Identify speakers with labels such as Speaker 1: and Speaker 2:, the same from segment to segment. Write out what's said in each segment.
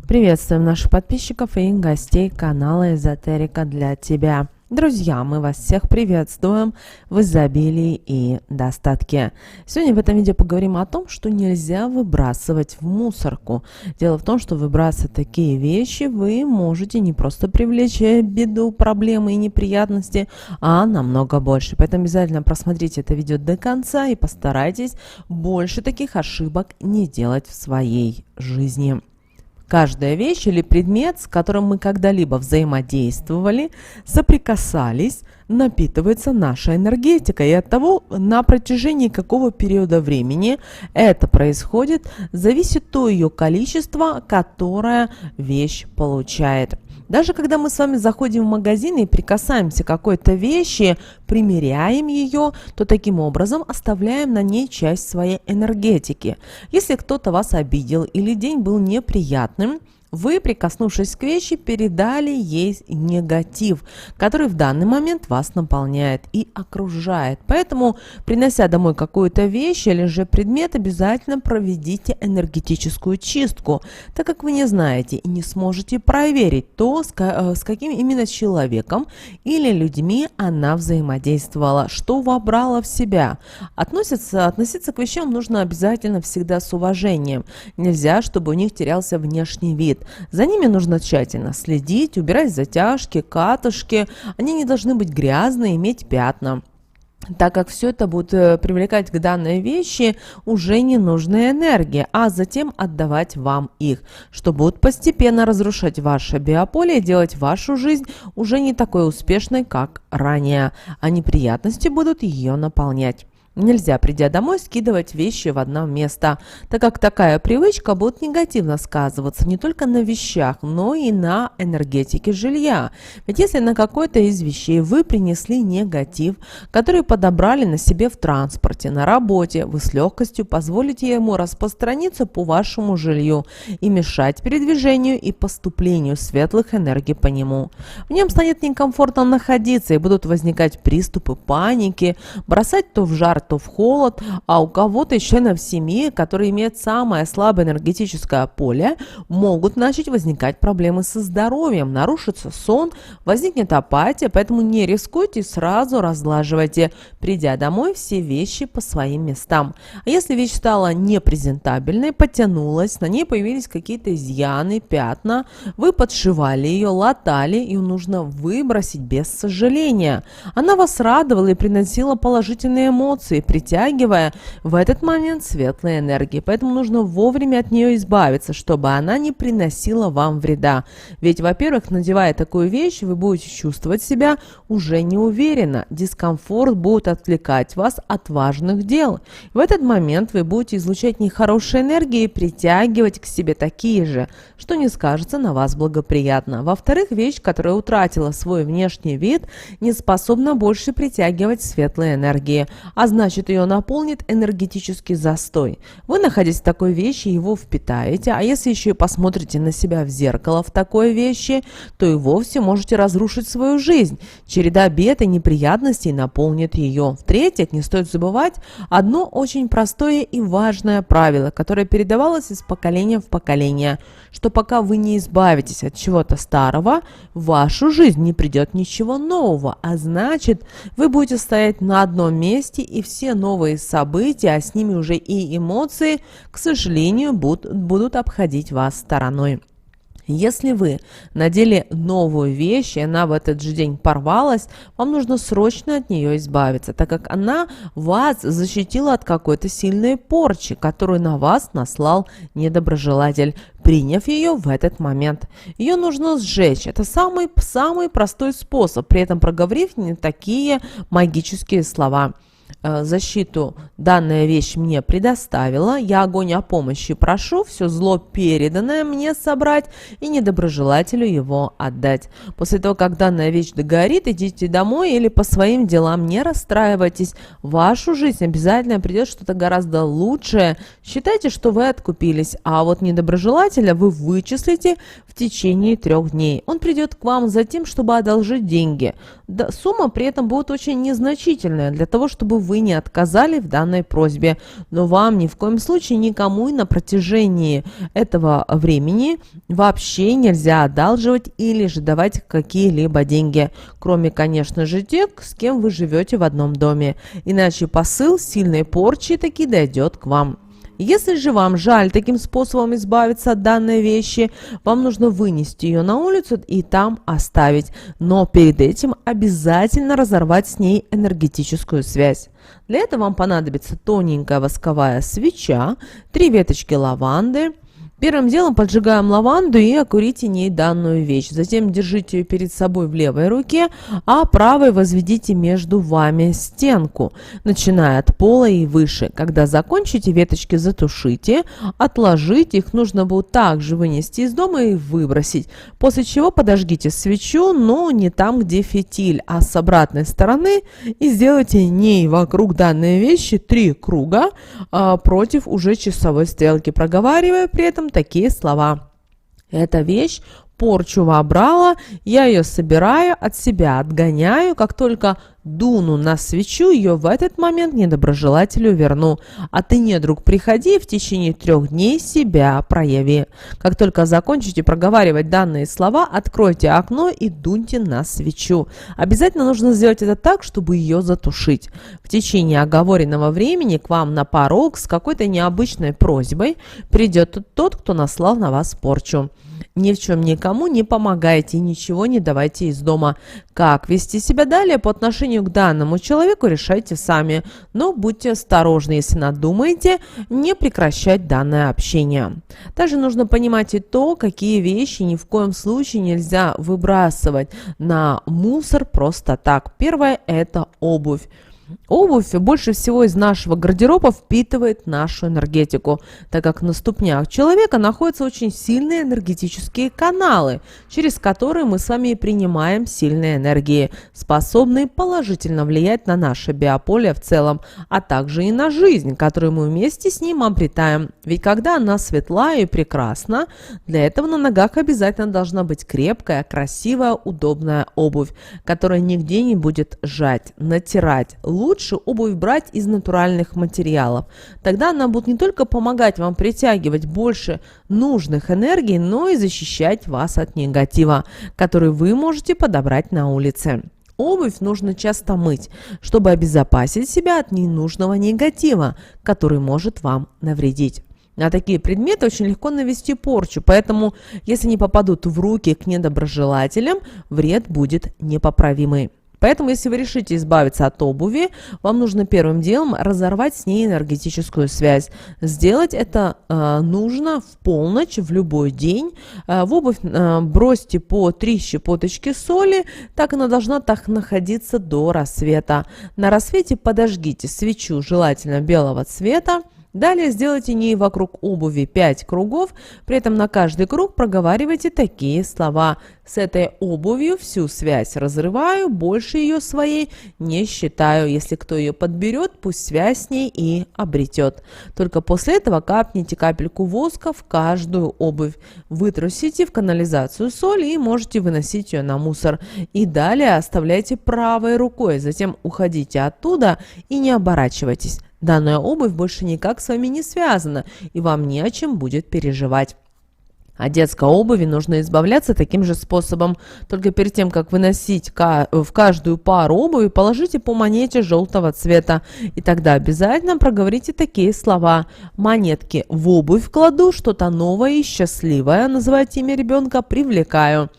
Speaker 1: Приветствуем наших подписчиков и гостей канала Эзотерика для тебя. Друзья, мы вас всех приветствуем в изобилии и достатке. Сегодня в этом видео поговорим о том, что нельзя выбрасывать в мусорку. Дело в том, что выбрасывать такие вещи вы можете не просто привлечь беду, проблемы и неприятности, а намного больше. Поэтому обязательно просмотрите это видео до конца и постарайтесь больше таких ошибок не делать в своей жизни. Каждая вещь или предмет, с которым мы когда-либо взаимодействовали, соприкасались, напитывается нашей энергетикой. И от того, на протяжении какого периода времени это происходит, зависит то ее количество, которое вещь получает. Даже когда мы с вами заходим в магазин и прикасаемся к какой-то вещи, примеряем ее, то таким образом оставляем на ней часть своей энергетики. Если кто-то вас обидел или день был неприятным, вы, прикоснувшись к вещи, передали ей негатив, который в данный момент вас наполняет и окружает. Поэтому, принося домой какую-то вещь или же предмет, обязательно проведите энергетическую чистку, так как вы не знаете и не сможете проверить то, с каким именно человеком или людьми она взаимодействовала, что вобрала в себя. Относиться к вещам нужно обязательно всегда с уважением. Нельзя, чтобы у них терялся внешний вид. За ними нужно тщательно следить, убирать затяжки, катышки. Они не должны быть грязные, иметь пятна, так как все это будет привлекать к данной вещи уже ненужные энергии, а затем отдавать вам их, что будет постепенно разрушать ваше биополе и делать вашу жизнь уже не такой успешной, как ранее, а неприятности будут ее наполнять. Нельзя, придя домой, скидывать вещи в одно место, так как такая привычка будет негативно сказываться не только на вещах, но и на энергетике жилья. Ведь если на какой-то из вещей вы принесли негатив, который подобрали на себе в транспорте, на работе, вы с легкостью позволите ему распространиться по вашему жилью и мешать передвижению и поступлению светлых энергий по нему. В нем станет некомфортно находиться и будут возникать приступы паники, бросать то в жар, то в холод, а у кого-то из членов семьи, которые имеют самое слабое энергетическое поле, могут начать возникать проблемы со здоровьем, нарушится сон, возникнет апатия, поэтому не рискуйте, сразу разлаживайте, придя домой, все вещи по своим местам. А если вещь стала непрезентабельной, потянулась, на ней появились какие-то изъяны, пятна, вы подшивали ее, латали, ее нужно выбросить без сожаления. Она вас радовала и приносила положительные эмоции, притягивая в этот момент светлые энергии. Поэтому нужно вовремя от нее избавиться, чтобы она не приносила вам вреда. Ведь, во-первых, надевая такую вещь, вы будете чувствовать себя уже неуверенно. Дискомфорт будет отвлекать вас от важных дел. В этот момент вы будете излучать нехорошие энергии и притягивать к себе такие же, что не скажется на вас благоприятно. Во-вторых, вещь, которая утратила свой внешний вид, не способна больше притягивать светлые энергии, а значит, ее наполнит энергетический застой. Вы, находясь в такой вещи, его впитаете, а если еще и посмотрите на себя в зеркало в такой вещи, то и вовсе можете разрушить свою жизнь. Череда бед и неприятностей наполнит ее. В-третьих, не стоит забывать одно очень простое и важное правило, которое передавалось из поколения в поколение, что пока вы не избавитесь от чего-то старого, в вашу жизнь не придет ничего нового, а значит, вы будете стоять на одном месте, и все новые события, а с ними уже и эмоции, к сожалению, будут обходить вас стороной. Если вы надели новую вещь, и она в этот же день порвалась, вам нужно срочно от нее избавиться, так как она вас защитила от какой-то сильной порчи, которую на вас наслал недоброжелатель, приняв ее в этот момент. Ее нужно сжечь. Это самый простой способ, при этом проговорив не такие магические слова. Защиту данная вещь мне предоставила, я огонь о помощи прошу, все зло переданное мне собрать и недоброжелателю его отдать. После того, как данная вещь догорит, идите домой или по своим делам, не расстраивайтесь, в вашу жизнь обязательно придет что-то гораздо лучшее. Считайте, что вы откупились, а вот недоброжелателя вы вычислите в течение 3 дней. Он придет к вам за тем, чтобы одолжить деньги. Сумма при этом будет очень незначительная для того, чтобы вы не отказали в данной просьбе. Но вам ни в коем случае никому и на протяжении этого времени вообще нельзя одалживать или же давать какие-либо деньги, кроме, конечно же, тех, с кем вы живете в одном доме. Иначе посыл сильной порчи таки дойдет к вам. Если же вам жаль таким способом избавиться от данной вещи, вам нужно вынести ее на улицу и там оставить, но перед этим обязательно разорвать с ней энергетическую связь. Для этого вам понадобится тоненькая восковая свеча, 3 веточки лаванды. Первым делом поджигаем лаванду и окурите ней данную вещь. Затем держите ее перед собой в левой руке, а правой возведите между вами стенку, начиная от пола и выше. Когда закончите, веточки затушите, отложите. Их нужно будет также вынести из дома и выбросить. После чего подожгите свечу, но не там, где фитиль, а с обратной стороны. И сделайте ней вокруг данной вещи 3 круга против уже часовой стрелки, проговаривая при этом такие слова. Эта вещь порчу вобрала, я ее собираю, от себя отгоняю, как только дуну на свечу, ее в этот момент недоброжелателю верну. А ты, недруг, приходи, в течение 3 дней себя прояви. Как только закончите проговаривать данные слова, откройте окно и дуньте на свечу. Обязательно нужно сделать это так, чтобы ее затушить. В течение оговоренного времени к вам на порог с какой-то необычной просьбой придет тот, кто наслал на вас порчу. Ни в чем никому не помогайте, ничего не давайте из дома. Как вести себя далее по отношению к данному человеку, решайте сами. Но будьте осторожны, если надумаете не прекращать данное общение. Также нужно понимать и то, какие вещи ни в коем случае нельзя выбрасывать на мусор просто так. Первое – это обувь. Обувь больше всего из нашего гардероба впитывает нашу энергетику, так как на ступнях человека находятся очень сильные энергетические каналы, через которые мы с вами принимаем сильные энергии, способные положительно влиять на наше биополе в целом, а также и на жизнь, которую мы вместе с ним обретаем. Ведь когда она светла и прекрасна, для этого на ногах обязательно должна быть крепкая, красивая, удобная обувь, которая нигде не будет жать, натирать. Лучше обувь брать из натуральных материалов. Тогда она будет не только помогать вам притягивать больше нужных энергий, но и защищать вас от негатива, который вы можете подобрать на улице. Обувь нужно часто мыть, чтобы обезопасить себя от ненужного негатива, который может вам навредить. На такие предметы очень легко навести порчу, поэтому, если не попадут в руки к недоброжелателям, вред будет непоправимый. Поэтому, если вы решите избавиться от обуви, вам нужно первым делом разорвать с ней энергетическую связь. Сделать это нужно в полночь, в любой день. В обувь бросьте по 3 щепоточки соли, так она должна так находиться до рассвета. На рассвете подожгите свечу, желательно белого цвета. Далее сделайте ней вокруг обуви 5 кругов, при этом на каждый круг проговаривайте такие слова. С этой обувью всю связь разрываю, больше ее своей не считаю. Если кто ее подберет, пусть связь с ней и обретет. Только после этого капните капельку воска в каждую обувь. Вытрусите в канализацию соль и можете выносить ее на мусор. И далее оставляйте правой рукой, затем уходите оттуда и не оборачивайтесь. Данная обувь больше никак с вами не связана, и вам не о чем будет переживать. От детской обуви нужно избавляться таким же способом. Только перед тем, как выносить в каждую пару обуви, положите по монете желтого цвета. И тогда обязательно проговорите такие слова. Монетки в обувь кладу, что-то новое и счастливое, называйте имя ребенка, привлекаю.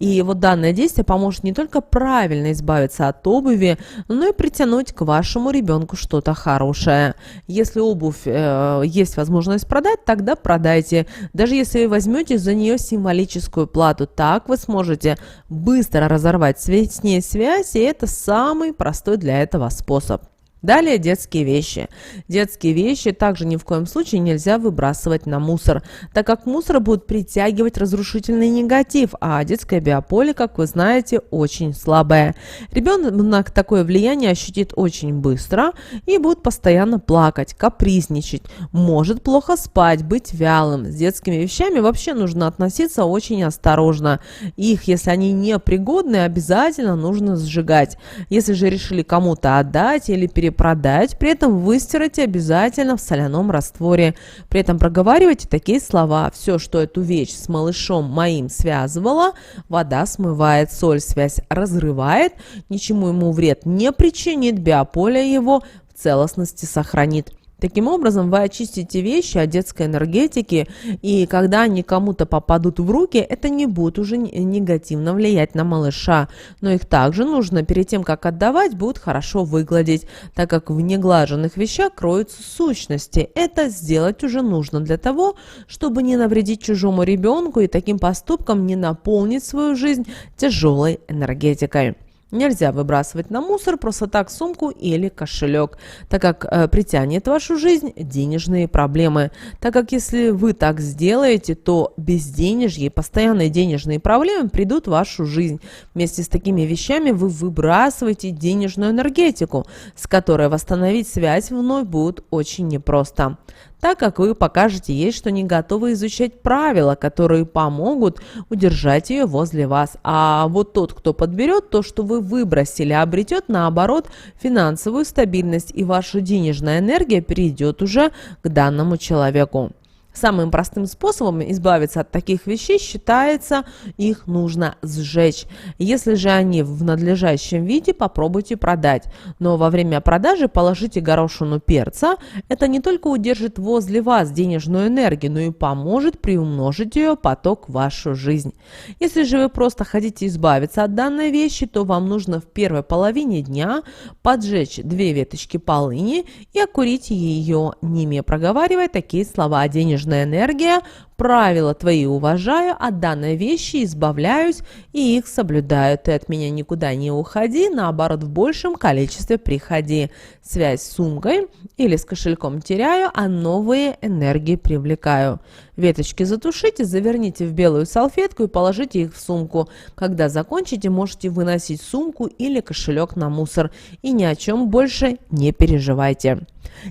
Speaker 1: И вот данное действие поможет не только правильно избавиться от обуви, но и притянуть к вашему ребенку что-то хорошее. Если обувь есть возможность продать, тогда продайте. Даже если вы возьмете за нее символическую плату, так вы сможете быстро разорвать с ней связь, и это самый простой для этого способ. Далее детские вещи. Детские вещи также ни в коем случае нельзя выбрасывать на мусор, так как мусор будет притягивать разрушительный негатив, а детское биополе, как вы знаете, очень слабое. Ребенок такое влияние ощутит очень быстро и будет постоянно плакать, капризничать, может плохо спать, быть вялым. С детскими вещами вообще нужно относиться очень осторожно. Их, если они непригодны, обязательно нужно сжигать. Если же решили кому-то отдать или перепродать, при этом выстирайте обязательно в соляном растворе. При этом проговаривайте такие слова: все, что эту вещь с малышом моим связывало, вода смывает, соль связь разрывает, ничему ему вред не причинит, биополе его в целостности сохранит. Таким образом, вы очистите вещи от детской энергетики, и когда они кому-то попадут в руки, это не будет уже негативно влиять на малыша. Но их также нужно перед тем, как отдавать, будут хорошо выгладить, так как в неглаженных вещах кроются сущности. Это сделать уже нужно для того, чтобы не навредить чужому ребенку и таким поступком не наполнить свою жизнь тяжелой энергетикой. Нельзя выбрасывать на мусор просто так сумку или кошелек, так как притянет в вашу жизнь денежные проблемы. Так как если вы так сделаете, то безденежье и постоянные денежные проблемы придут в вашу жизнь. Вместе с такими вещами вы выбрасываете денежную энергетику, с которой восстановить связь вновь будет очень непросто, так как вы покажете ей, что не готовы изучать правила, которые помогут удержать ее возле вас. А вот тот, кто подберет то, что вы выбросили, обретет, наоборот, финансовую стабильность, и ваша денежная энергия перейдет уже к данному человеку. Самым простым способом избавиться от таких вещей считается их нужно сжечь. Если же они в надлежащем виде, попробуйте продать. Но во время продажи положите горошину перца. Это не только удержит возле вас денежную энергию, но и поможет приумножить ее поток в вашу жизнь. Если же вы просто хотите избавиться от данной вещи, то вам нужно в первой половине дня поджечь 2 веточки полыни и окурить ее ними, проговаривая такие слова: денежная энергия, правила твои уважаю, от данной вещи избавляюсь и их соблюдаю. Ты от меня никуда не уходи, наоборот, в большем количестве приходи. Связь с сумкой или с кошельком теряю, а новые энергии привлекаю. Веточки затушите, заверните в белую салфетку и положите их в сумку. Когда закончите, можете выносить сумку или кошелек на мусор. И ни о чем больше не переживайте.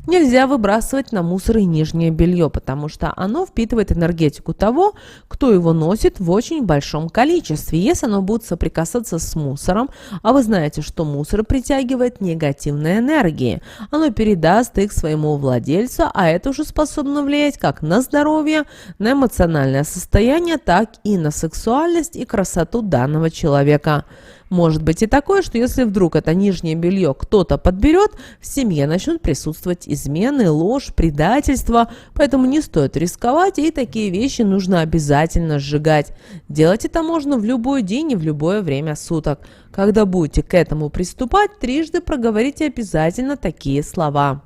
Speaker 1: Нельзя выбрасывать на мусор и нижнее белье, потому что оно впитывает энергетику того, кто его носит в очень большом количестве. Если оно будет соприкасаться с мусором, а вы знаете, что мусор притягивает негативные энергии, оно передаст их своему владельцу, а это уже способно влиять как на здоровье, на эмоциональное состояние, так и на сексуальность и красоту данного человека. Может быть и такое, что если вдруг это нижнее белье кто-то подберет, в семье начнут присутствовать измены, ложь, предательство, поэтому не стоит рисковать, и такие вещи нужно обязательно сжигать. Делать это можно в любой день и в любое время суток. Когда будете к этому приступать, трижды проговорите обязательно такие слова: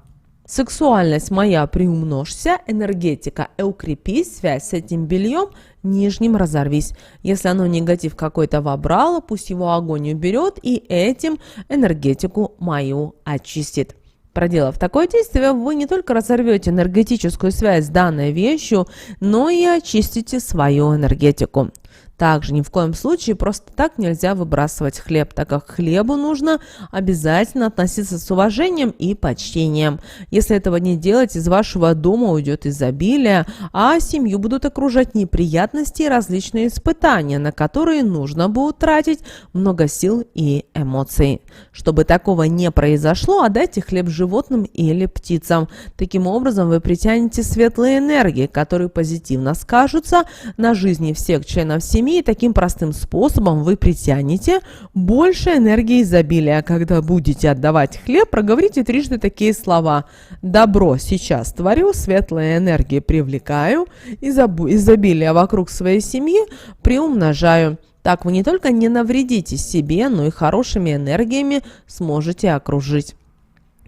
Speaker 1: сексуальность моя, приумножься, энергетика, укрепись, связь с этим бельем нижним разорвись. Если оно негатив какой-то вобрало, пусть его огонь уберет и этим энергетику мою очистит. Проделав такое действие, вы не только разорвете энергетическую связь с данной вещью, но и очистите свою энергетику. Также ни в коем случае просто так нельзя выбрасывать хлеб, так как к хлебу нужно обязательно относиться с уважением и почтением. Если этого не делать, из вашего дома уйдет изобилие, а семью будут окружать неприятности и различные испытания, на которые нужно будет тратить много сил и эмоций. Чтобы такого не произошло, отдайте хлеб животным или птицам. Таким образом вы притянете светлые энергии, которые позитивно скажутся на жизни всех членов семьи, и таким простым способом вы притянете больше энергии изобилия. Когда будете отдавать хлеб, проговорите трижды такие слова: добро сейчас творю, светлые энергии привлекаю, изобилие вокруг своей семьи приумножаю. Так вы не только не навредите себе, но и хорошими энергиями сможете окружить.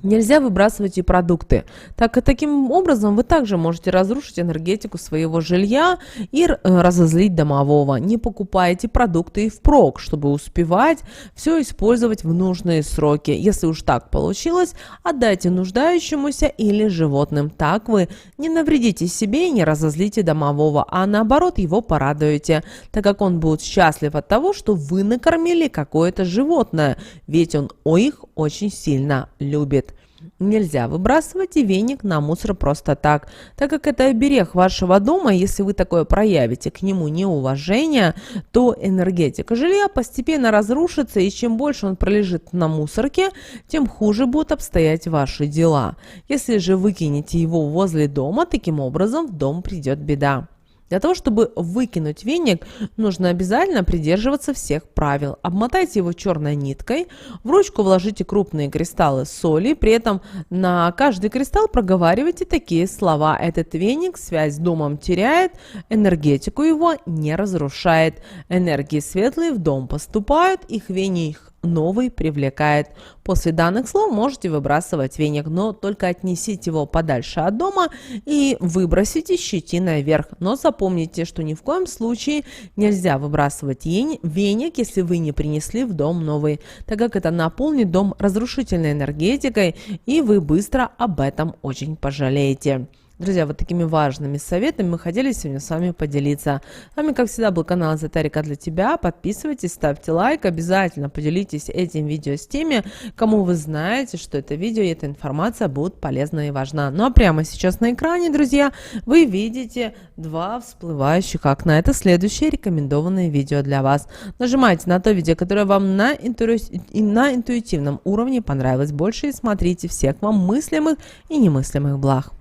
Speaker 1: Нельзя выбрасывать и продукты. Таким образом вы также можете разрушить энергетику своего жилья и разозлить домового. Не покупайте продукты и впрок, чтобы успевать все использовать в нужные сроки. Если уж так получилось, отдайте нуждающемуся или животным. Так вы не навредите себе и не разозлите домового, а наоборот его порадуете, так как он будет счастлив от того, что вы накормили какое-то животное, ведь он их очень сильно любит. Нельзя выбрасывать и веник на мусор просто так как это оберег вашего дома. Если вы такое проявите к нему неуважение, то энергетика жилья постепенно разрушится, и чем больше он пролежит на мусорке, тем хуже будут обстоять ваши дела. Если же выкинете его возле дома, таким образом в дом придет беда. Для того, чтобы выкинуть веник, нужно обязательно придерживаться всех правил. Обмотайте его черной ниткой, в ручку вложите крупные кристаллы соли, при этом на каждый кристалл проговаривайте такие слова: этот веник связь с домом теряет, энергетику его не разрушает, энергии светлые в дом поступают, их веник новый привлекает. После данных слов можете выбрасывать веник, но только отнесите его подальше от дома и выбросите щетиной вверх. Но запомните, что ни в коем случае нельзя выбрасывать веник, если вы не принесли в дом новый, так как это наполнит дом разрушительной энергетикой, и вы быстро об этом очень пожалеете. Друзья, вот такими важными советами мы хотели сегодня с вами поделиться. С вами, как всегда, был канал Эзотерика для тебя. Подписывайтесь, ставьте лайк, обязательно поделитесь этим видео с теми, кому вы знаете, что это видео и эта информация будет полезна и важна. Ну а прямо сейчас на экране, друзья, вы видите два всплывающих окна. Это следующее рекомендованное видео для вас. Нажимайте на то видео, которое вам на интуитивном уровне понравилось больше, и смотрите всех вам мыслимых и немыслимых благ.